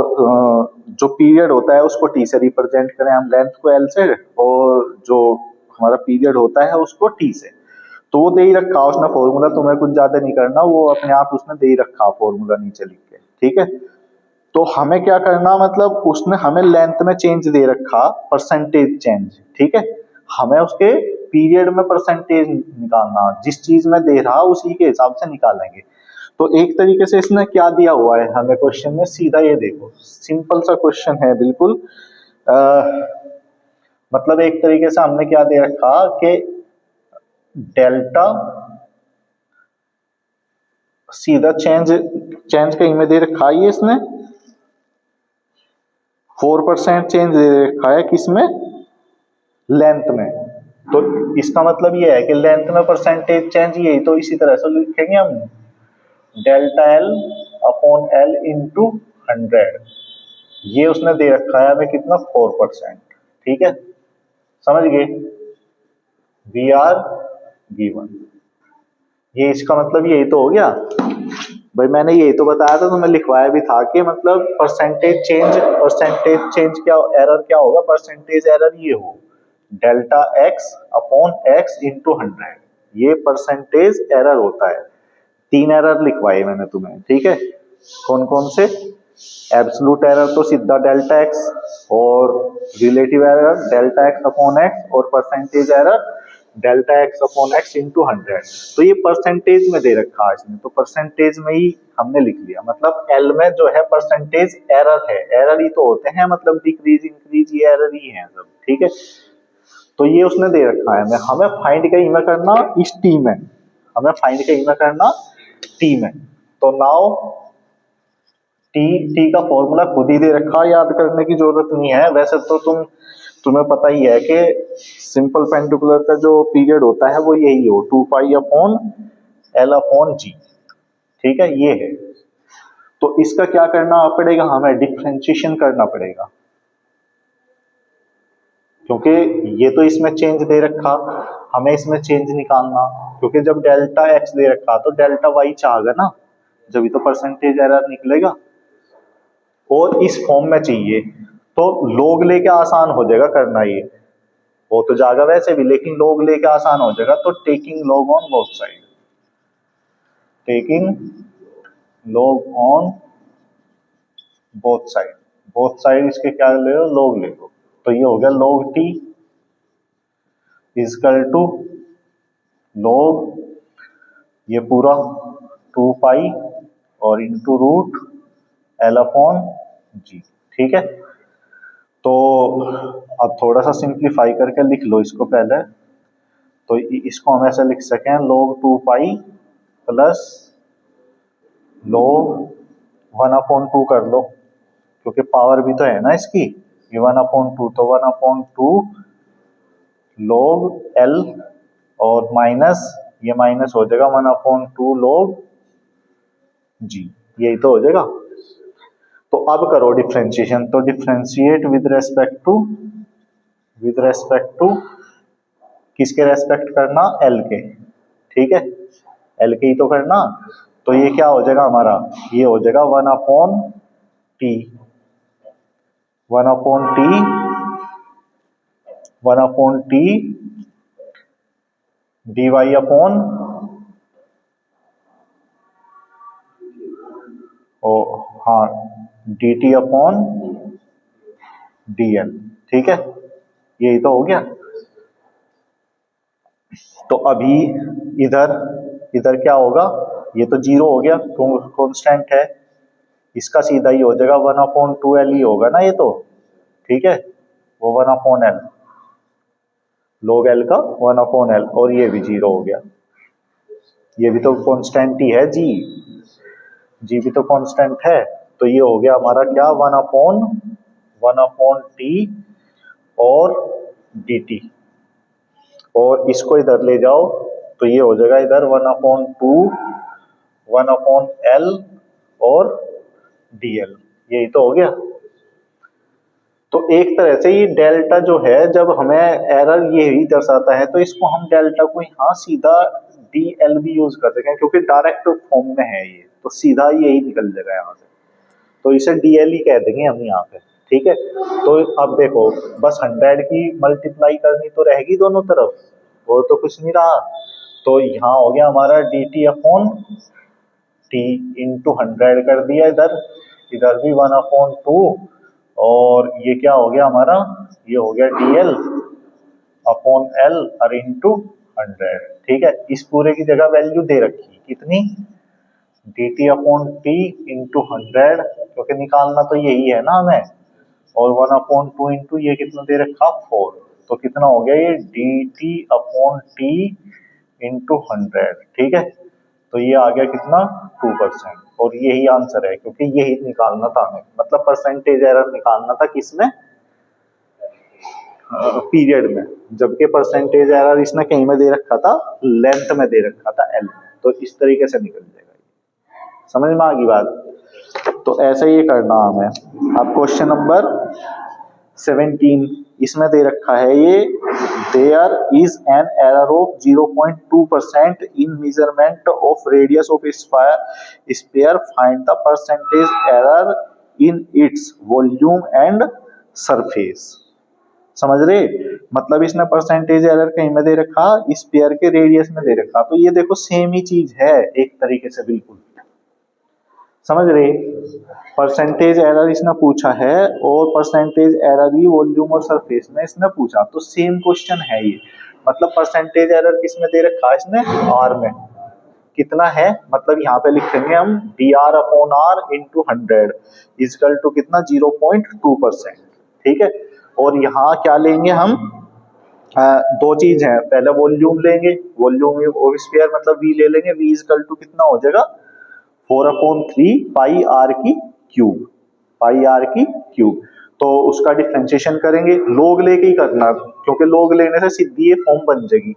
जो पीरियड होता है उसको टी से रिप्रेजेंट करें हम, लेंथ को एल से, और जो हमारा पीरियड होता है उसको टी से, तो वो दे ही रखा उसने फॉर्मूला, तुम्हें कुछ ज्यादा नहीं करना, वो अपने आप उसने दे ही रखा फॉर्मूला नीचे लिख के, ठीक है। तो हमें क्या करना, मतलब उसने हमें लेंथ में चेंज दे रखा, परसेंटेज चेंज, ठीक है, हमें उसके पीरियड में परसेंटेज निकालना, जिस चीज में दे रहा उसी के हिसाब से निकालेंगे। तो एक तरीके से इसने क्या दिया हुआ है हमें क्वेश्चन में, सीधा ये देखो, सिंपल सा क्वेश्चन है बिल्कुल, मतलब एक तरीके से हमने क्या दे रखा कि डेल्टा, सीधा चेंज कहीं में दे रखा है, ये इसने 4% चेंज दे रखा है किसमें, लेंथ में, तो इसका मतलब ये है कि लेंथ में परसेंटेज चेंज, यही तो इसी तरह से लिखेंगे हम, delta L upon L into 100, ये उसने दे रखा है हमें कितना 4%, ठीक है, समझ गए, वी आर गिवन, ये इसका मतलब यही तो हो गया भाई, मैंने यही तो बताया था, तो मैं लिखवाया भी था कि मतलब परसेंटेज चेंज क्या एरर क्या होगा, परसेंटेज एरर ये हो delta x upon x into 100, ये परसेंटेज एरर होता है। 3 एरर लिखवाए मैंने तुम्हें, ठीक है, कौन कौन से, एब्सोल्यूट एरर तो सीधा डेल्टा एक्स, और relative error delta x upon x, और percentage error delta x upon x into 100, तो ये परसेंटेज में दे रखा है इसने, तो परसेंटेज में ही हमने लिख लिया, मतलब एल में जो है परसेंटेज एरर है, एरर ही तो होते हैं, मतलब डिक्रीज इंक्रीज ये एरर ही है सब, ठीक है। तो ये उसने दे रखा है, हमें फाइंड कहीं में करना इस टी में, हमें फाइंड कहीं में करना टी में। तो नाउ टी का फॉर्मूला खुद ही दे रखा, याद करने की जरूरत नहीं है। वैसे तो तुम्हें पता ही है कि सिंपल पेंडुलर का जो पीरियड होता है वो यही हो 2 pi upon L upon G, ठीक है, ये है। तो इसका क्या करना पड़ेगा, हमें डिफरेंशिएशन करना पड़ेगा, क्योंकि ये तो इसमें चेंज दे रखा, हमें इसमें चेंज निकालना, क्योंकि जब डेल्टा एक्स दे रखा तो डेल्टा वाई चाहेगा ना, जब तो परसेंटेज एरर निकलेगा। और इस फॉर्म में चाहिए तो लोग लेके आसान हो जाएगा करना, ये वो तो जाएगा वैसे भी, लेकिन लोग लेके आसान हो जाएगा। तो taking log on both side, taking log on both side, both side इसके क्या ले लो, लॉग ले लो। तो ये हो गया log T is equal to log ये पूरा 2 पाई और into root L upon G, ठीक है। तो अब थोड़ा सा सिंप्लीफाई करके लिख लो इसको पहले। तो इसको हम ऐसे लिख सकें log 2 पाई प्लस log 1/2 कर लो, क्योंकि पावर भी तो है ना इसकी, ये 1/2, तो 1/2 log L और माइनस ये माइनस हो जाएगा 1/2 log G, यही तो हो जाएगा। तो अब करो डिफरेंशिएशन, तो डिफरेंशिएट विद रेस्पेक्ट टू किसके रेस्पेक्ट करना, L के, ठीक है, L के ही तो करना। तो ये क्या हो जाएगा हमारा, ये हो जाएगा 1/T 1/T dy अपॉन हाँ dt अपॉन dl, ठीक है, यही तो हो गया। तो अभी इधर क्या होगा, ये तो 0 हो गया, कांस्टेंट है, इसका सीधा ही हो जाएगा 1/2L ही होगा ना ये तो, ठीक है, वो 1/L log L का 1/L, और ये भी 0 हो गया, ये भी तो कांस्टेंट ही है, जी भी तो कांस्टेंट है। तो ये हो गया हमारा क्या 1/T और dt, और इसको इधर ले जाओ तो ये हो जाएगा इधर 1/2 1/L और dl, यही तो हो गया। तो एक तरह से ये डेल्टा जो है, जब हमें एरर यही दर्शाता है तो इसको हम डेल्टा को यहाँ सीधा dl भी यूज कर सकें, क्योंकि डायरेक्ट फॉर्म में है ये, तो सीधा यही निकल जाएगा यहाँ से, तो इसे dl ही कह देंगे हम यहाँ पे, ठीक है। तो अब देखो बस 100 की मल्टीप्लाई करनी तो रहेगी दोनों तरफ, और तो कुछ नहीं रहा। तो यहाँ हो गया हमारा dt अपॉन t इंटू 100 कर दिया, इधर भी 1/2, और ये क्या हो गया हमारा, ये हो गया dl अपॉन l और इंटू 100, ठीक है। इस पूरे की जगह वैल्यू दे रखी कितनी, dt अपॉन t इंटू 100, क्योंकि निकालना तो यही है ना हमें, और 1/2 इंटू ये कितना दे रखा 4, तो कितना हो गया ये dt अपॉन t इंटू 100, ठीक है। तो ये आ गया कितना 2%, और यही आंसर है, क्योंकि यही निकालना था हमें, मतलब परसेंटेज एरर निकालना था किसमें, पीरियड में, जबकि परसेंटेज एरर इसने कहीं में दे रखा था, लेंथ में दे रखा था L में। तो इस तरीके से निकल जाएगा, समझ में आ गई बात। तो ऐसे ही करना हमें। अब क्वेश्चन नंबर 17 इसमें दे रखा है ये, there is an error of 0.2% in measurement of radius of sphere, find the percentage error in its volume and surface. समझ रहे, मतलब इसने परसेंटेज एरर कहीं में दे रखा, स्फीयर के रेडियस में दे रखा, तो ये देखो सेम ही चीज है एक तरीके से, बिल्कुल समझ रहे। परसेंटेज एरर इसने पूछा है, और परसेंटेज एरर ही वॉल्यूम और सरफेस में इसने पूछा, तो सेम क्वेश्चन है ये। मतलब परसेंटेज एरर किस में दे रखा है इसने, आर में, कितना है, मतलब यहाँ पे लिखेंगे हम dr upon r into 100 is equal to कितना 0.2%, ठीक है। और यहाँ क्या लेंगे हम, दो चीज है, पहले वॉल्यूम लेंगे, वॉल्यूम ऑफ स्फीयर मतलब वी ले लेंगे, वी इक्वल टू कितना हो जाएगा 4/3 पाई आर की क्यूब, पाई आर की क्यूब। तो उसका डिफरेंशिएशन करेंगे, लोग लेके ही करना, क्योंकि लोग लेने से सीधी ये फॉर्म बन जाएगी,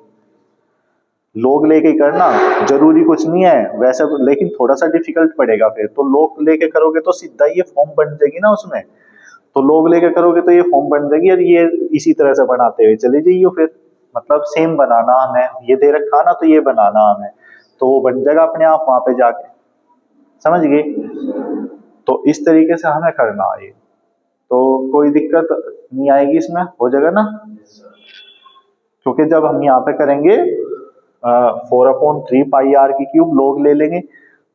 लोग लेके ही करना, जरूरी कुछ नहीं है वैसे, लेकिन थोड़ा सा डिफिकल्ट पड़ेगा फिर, तो लोग लेके करोगे तो सीधा ये फॉर्म बन जाएगी ना उसमें, तो लोग लेके करोगे तो ये फॉर्म बन जाएगी, और ये इसी तरह से बनाते हुए चले जाइए फिर, मतलब सेम बनाना हमें, ये दे रखा ना तो ये बनाना हमें, तो वो बन जाएगा अपने आप वहां पे जाके, समझ गए। तो इस तरीके से हमें करना है, तो कोई दिक्कत नहीं आएगी इसमें, हो जाएगा ना, क्योंकि जब हम यहाँ पे करेंगे 4/3 पाई आर की क्यूब, लोग ले लेंगे,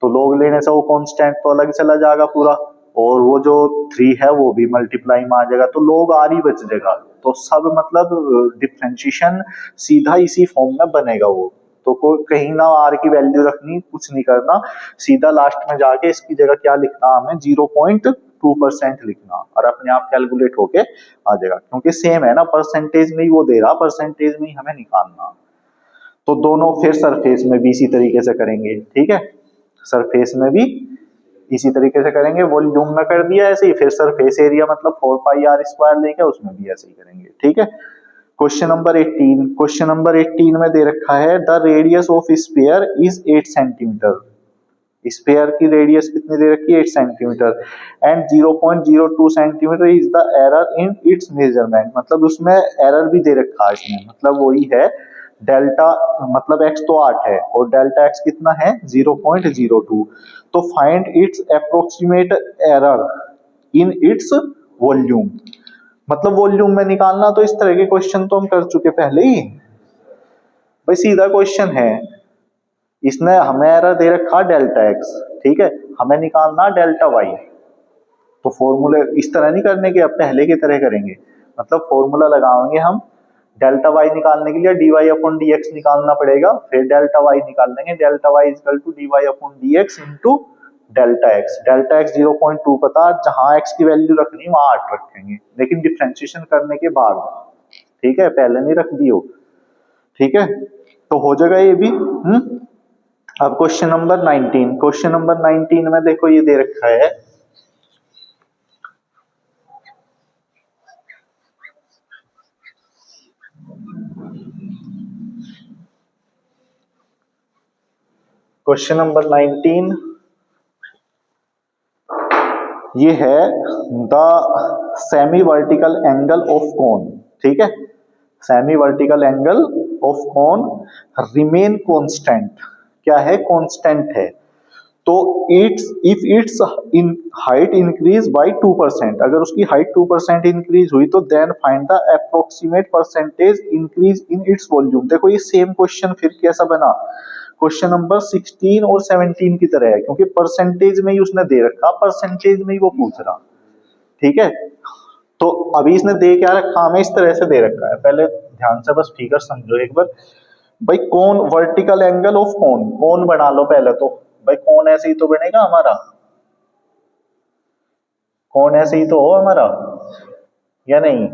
तो लोग लेने से वो कांस्टेंट तो अलग चला जाएगा पूरा, और वो जो 3 है वो भी मल्टीप्लाई में आ जाएगा, तो लोग आर ही बच जाएगा, तो सब मतलब डिफरेंशिएशन सीधा इसी फॉर्म में बनेगा वो, तो कोई कहीं ना आर की वैल्यू रखनी, कुछ नहीं करना, सीधा लास्ट में जाके इसकी जगह क्या लिखना, हमें 0.2% लिखना, और अपने आप कैलकुलेट होके आ जाएगा, क्योंकि सेम है ना, परसेंटेज में ही वो दे रहा, परसेंटेज में ही हमें निकालना। तो दोनों फिर सरफेस में भी इसी तरीके से करेंगे, ठीक है, सरफेस में भी इसी तरीके से करेंगे, वॉल्यूम में कर दिया ऐसे ही, फिर सरफेस एरिया मतलब 4 पाई r² लेके उसमें भी ऐसे ही करेंगे, ठीक है। क्वेश्चन नंबर 18, क्वेश्चन नंबर 18 में दे रखा है the radius of sphere is 8 centimetre, sphere की रेडियस कितनी दे रखी है 8 centimetre, and 0.02 centimetre is the error in it's measurement, मतलब उसमें एरर भी दे रखा है इसमें, मतलब वही है डेल्टा, मतलब x तो 8 है और डेल्टा x कितना है 0.02, तो find its approximate error in its volume, मतलब वॉल्यूम में निकालना, तो इस तरह के क्वेश्चन तो हम कर चुके पहले ही भाई, सीधा क्वेश्चन है, इसने हमें एरर दे रखा डेल्टा x, ठीक है, हमें निकालना डेल्टा y, तो फॉर्मूले इस तरह नहीं करने के, अब पहले की तरह करेंगे, मतलब फॉर्मूला लगाएंगे हम, डेल्टा y निकालने के लिए dy/dx निकालना पड़ेगा, फिर डेल्टा y निकाल लेंगे, delta y equal to dy/dx into delta x 0.2 पता, जहां x की वैल्यू रखनी वहां 8 रखेंगे, लेकिन डिफरेंशिएशन करने के बाद, ठीक है, पहले नहीं रख दियो, ठीक है, तो हो जाएगा ये भी। अब क्वेश्चन नंबर 19, क्वेश्चन नंबर 19 में देखो ये दे रखा है, क्वेश्चन नंबर 19 ये है the semi vertical angle of cone, ठीक है, semi vertical angle of cone remain constant, क्या है कांस्टेंट है, तो its if its in height increase by 2%, अगर उसकी हाइट 2% इंक्रीज हुई तो then find the approximate percentage increase in its volume. देखो ये सेम क्वेश्चन फिर कैसा बना, क्वेश्चन नंबर 16 और 17 की तरह है, क्योंकि परसेंटेज में ही उसने दे रखा, परसेंटेज में ही वो पूछ रहा, ठीक है। तो अभी इसने दे क्या रखा हमें, इस तरह से दे रखा है, पहले ध्यान से बस फिगर समझो एक बार, भाई कौन वर्टिकल एंगल ऑफ कौन, कौन बना लो पहले तो, भाई कौन ऐसे ही तो बनेगा हमारा, कौन ऐसे ही तो हो हमारा या नहीं,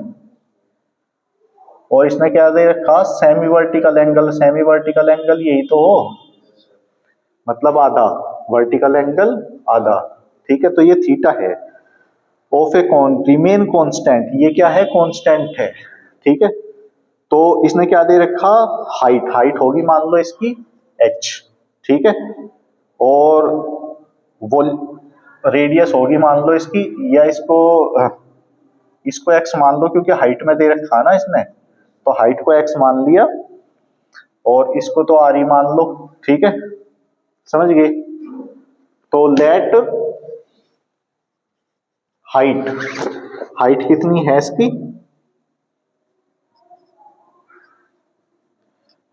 और इसने क्या दे रखा semi vertical angle, semi vertical angle यही तो हो, मतलब आधा, वर्टिकल एंगल आधा, ठीक है, तो ये थीटा है, ऑफ ए कौन रिमेन कांस्टेंट, ये क्या है कांस्टेंट है, ठीक है, तो इसने क्या दे रखा हाइट, हाइट होगी मान लो इसकी h, ठीक है, और वो रेडियस होगी मान लो इसकी, या इसको x मान लो, क्योंकि हाइट में दे रखा ना इसने, तो हाइट को x मान लिया, और इसको तो r ही मान लो, ठीक है, समझ गए, तो लेट हाइट, हाइट कितनी है इसकी,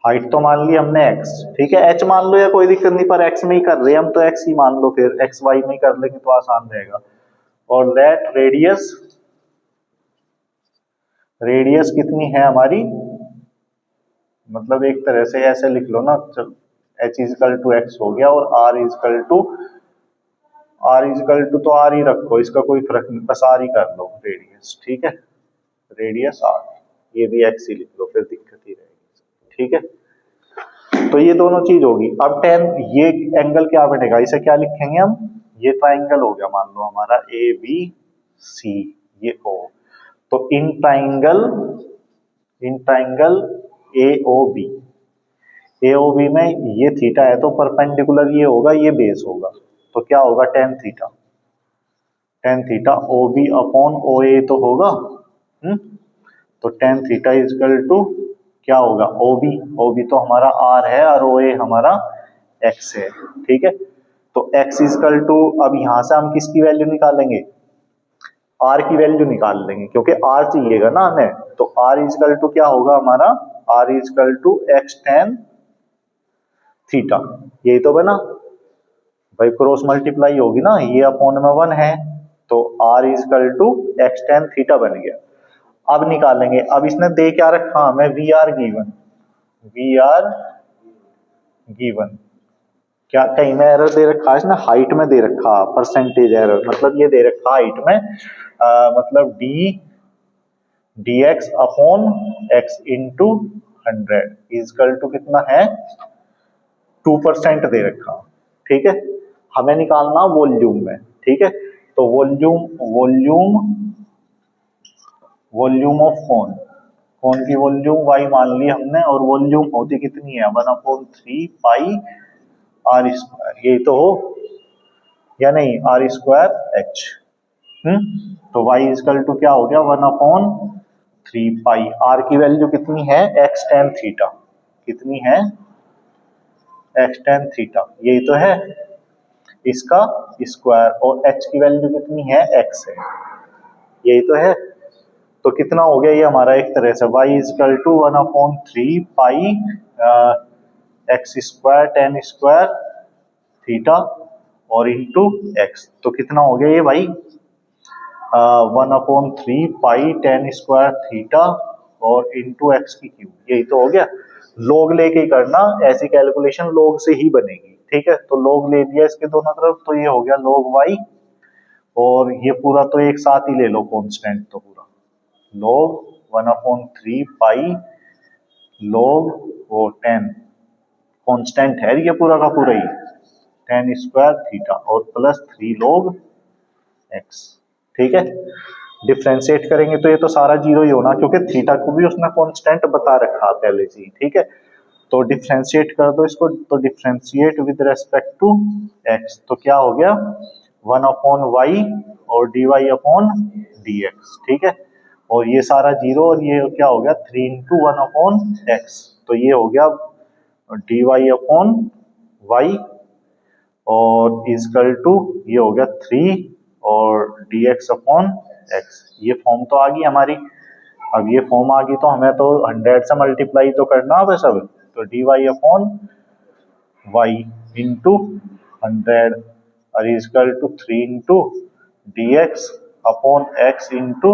हाइट तो मान ली हमने x, ठीक है, h मान लो या कोई दिक्कत नहीं, पर x में ही कर रहे हैं हम, तो x ही मान लो, फिर x y में ही कर लेंगे तो आसान रहेगा, और लेट रेडियस, रेडियस कितनी है हमारी, मतलब एक तरह से ऐसे लिख लो ना, चल h इजकल टू x हो गया, और r इजकल टू तो r ही रखो, इसका कोई फर्क नहीं, बस r ही कर लो रेडियस, ठीक है, रेडियस r, ये भी एक्स ही लिख लो, फिर दिक्कत ही रहेगी। ठीक है, तो ये दोनों चीज होगी। अब टेन, ये एंगल क्या बनेगा, इसे क्या लिखेंगे हम, ये ट्राइंगल हो गया मान लो हमारा ए बी सी, ये ओ, तो in triangle A O B, A O B में ये थीटा है तो परपेंडिकुलर ये होगा, ये बेस होगा, तो क्या होगा tan theta, tan theta O B upon O A तो होगा। तो टेन थीटा इजकल टू क्या होगा, ओ बी, ओ बी तो हमारा आर है और ओ ए हमारा एक्स है। ठीक है, तो एक्स इजकल टू, अब यहां से हम किसकी वैल्यू निकालेंगे, आर की वैल्यू निकाल लेंगे, क्योंकि आर चाहिएगा ना हमें, तो आर इजकल टू क्या होगा हमारा, R is equal to X tan theta, यही तो बना भाई, क्रॉस मल्टीप्लाई होगी ना, ये अपॉन में 1 है, तो R is equal to X tan theta बन गया। अब निकालेंगे, अब इसने दे क्या रखा हमें, we are given, we are given, क्या कहीं में एरर दे रखा है इसने, हाइट में दे रखा परसेंटेज एरर, मतलब ये दे रखा हाइट में, मतलब D D X upon x into 100 is equal to कितना है, 2% दे रखा। ठीक है, हमें निकालना वॉल्यूम में। ठीक है, तो वॉल्यूम ऑफ कोन, कोन की वॉल्यूम वाई मान ली हमने, और वॉल्यूम होती कितनी है, 1/3 पाई आर स्क्वायर, यही तो हो या नहीं, आर स्क्वायर एच। तो वाई इजकल टू क्या हो गया, 1/3 पाई, आर की वैल्यू कितनी है, एक्स टेन थीटा, कितनी है, एक्स टेन थीटा, यही तो है इसका स्क्वायर, और एच की वैल्यू कितनी है, एक्स है, यही तो है। तो कितना हो गया ये हमारा, एक तरह से y is equal to 1/3 pi X square tan square theta और इंटू एक्स, तो कितना हो गया ये भाई, 1/3 पाई टेन स्क्वायर थीटा और इंटू एक्स की क्यूब, यही तो हो गया। लॉग लेके ही करना, ऐसी कैलकुलेशन लॉग से ही बनेगी। ठीक है, तो लॉग ले लिया इसके दोनों तरफ, तो ये हो गया log y, और ये पूरा तो एक साथ ही ले लो कांस्टेंट, तो पूरा log 1/3 पाई log वो 10 कांस्टेंट है ये पूरा का पूरा ही, 10 स्क्वायर थीटा और प्लस 3 log x। ठीक है, डिफ्रेंशिएट करेंगे तो ये तो सारा जीरो ही होना, क्योंकि थीटा को भी उसने कांस्टेंट बता रखा पहले से। ठीक है, तो डिफ्रेंशिएट कर दो इसको, तो differentiate with respect to x, तो क्या हो गया 1/y और dy अपॉन dx। ठीक है, और ये सारा जीरो, और ये क्या हो गया 3 इंटू 1/x, तो ये हो गया dy अपॉन y और इजकल टू ये हो गया 3 और dx अपॉन x। ये फॉर्म तो आ गई हमारी, अब ये फॉर्म आ गई तो हमें तो 100 से मल्टीप्लाई तो करना है सब, तो dy अपॉन y इंटू 100 और is equal to 3 into dx upon x into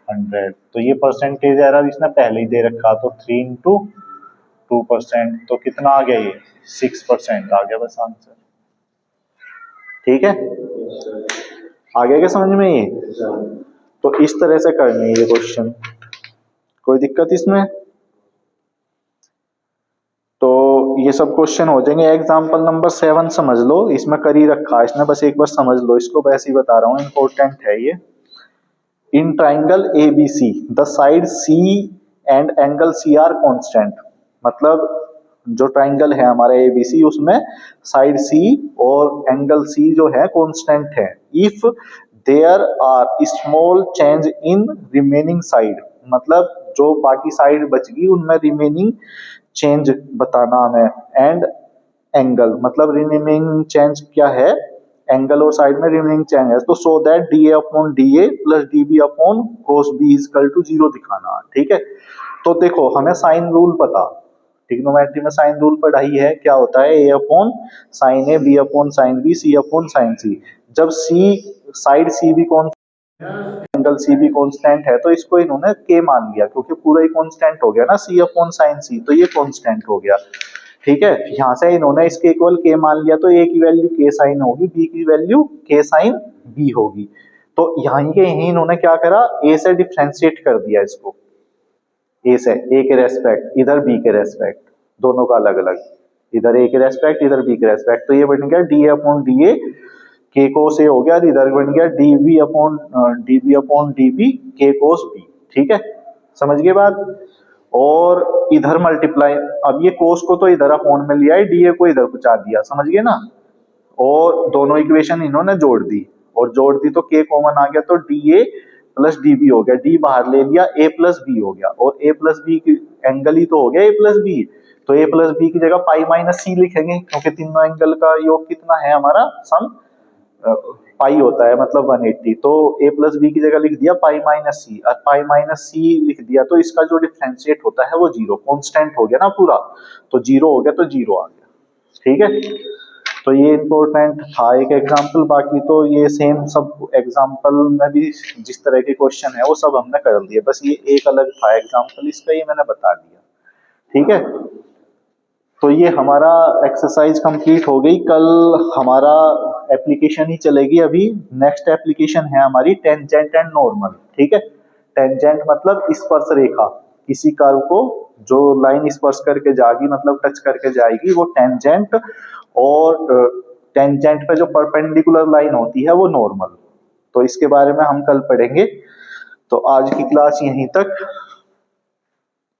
100। तो ये परसेंटेज एरर इसने पहले ही दे रखा, तो 3 इंटू 2%, तो कितना आ गया ये 6% आ गया बस आंसर। ठीक है, आ गया क्या समझ में ये, तो इस तरह से करनी है ये क्वेश्चन, कोई दिक्कत इसमें। तो ये सब क्वेश्चन हो जाएंगे। एग्जांपल नंबर 7 समझ लो, इसमें कर ही रखा है इसने, बस एक बार समझ लो इसको, वैसे ही बता रहा हूँ, इंपॉर्टेंट है ये। In triangle ABC the side C and angle C are constant, मतलब जो ट्राइंगल है हमारा ABC उसमें साइड C और एंगल C जो है कांस्टेंट है। If there are small change in remaining side, मतलब जो बाकी साइड बच गई उनमें रिमेनिंग चेंज बताना हमें, एंड एंगल, मतलब रिमेनिंग चेंज क्या है, एंगल और साइड में रिमेनिंग चेंज है, तो so that D A upon D A plus D B upon cos B is equal to 0 दिखाना। ठीक है, तो देखो हमें साइन रूल पता, ट्रिग्नोमेट्री में साइन रूल पढ़ाई है, क्या होता है, A upon sine A, B upon sine B, C upon sine C. जब सी साइड सी भी कौन एंगल सी भी कांस्टेंट है, तो इसको इन्होंने के मान लिया, क्योंकि पूरा ही कांस्टेंट हो गया ना, सी अपॉन साइन सी, तो ये कांस्टेंट हो गया। ठीक है, यहां से इन्होंने इसके इक्वल के मान लिया, तो ए की वैल्यू के साइन होगी, बी की वैल्यू के साइन बी होगी। तो यहीं के यहीं इन्होंने क्या करा, ए से डिफ्रेंशिएट कर दिया इसको, ए से, ए के रेस्पेक्ट, इधर बी के रेस्पेक्ट, दोनों का अलग अलग, इधर ए के रेस्पेक्ट, इधर बी के रेस्पेक्ट, तो ये बन गया डी अपॉन डी ए के कोस ए हो गया, और इधर बन गया डीवी अपॉन डीबी के कोस बी। ठीक है, समझ गए बात। और इधर मल्टीप्लाई, अब ये कोस को तो इधर अपॉन में लिया है, डीए को इधर पहुंचा दिया, समझ गए ना। और दोनों इक्वेशन इन्होंने जोड़ दी, और जोड़ दी तो के कॉमन आ गया, तो D A plus D B हो गया, डी बाहर ले लिया, ए प्लस बी हो गया, और ए प्लस बी की एंगल ही तो हो गया ए प्लस बी, तो ए प्लस बी की जगह पाई माइनस सी लिखेंगे, क्योंकि तीनों एंगल का योग कितना है हमारा, सम पाई होता है, मतलब 180, तो ए प्लस बी की जगह लिख दिया पाई माइनस सी, और पाई माइनस सी लिख दिया तो इसका जो डिफरेंशिएट होता है वो जीरो, कांस्टेंट हो गया ना पूरा, तो जीरो हो गया, तो जीरो आ गया। ठीक है, तो ये इम्पोर्टेंट था एक एग्जाम्पल। बाकी तो ये सेम सब एग्जाम्पल में भी जिस तरह के क्वेश्चन है वो सब हमने कर दिए, बस ये एक अलग था एग्जाम्पल इसका, ये मैंने बता दिया। ठीक है, तो ये हमारा एक्सरसाइज कंप्लीट हो गई। कल हमारा एप्लीकेशन ही चलेगी, अभी नेक्स्ट एप्लीकेशन है हमारी टेंजेंट एंड नॉर्मल। ठीक है, टेंजेंट मतलब स्पर्श रेखा, किसी कर्व को जो लाइन स्पर्श करके जाएगी, मतलब टच करके जाएगी, वो टेंजेंट, और टेंजेंट पे जो परपेंडिकुलर लाइन होती है वो नॉर्मल। तो इसके बारे में हम कल पढ़ेंगे। तो आज की क्लास यहीं तक।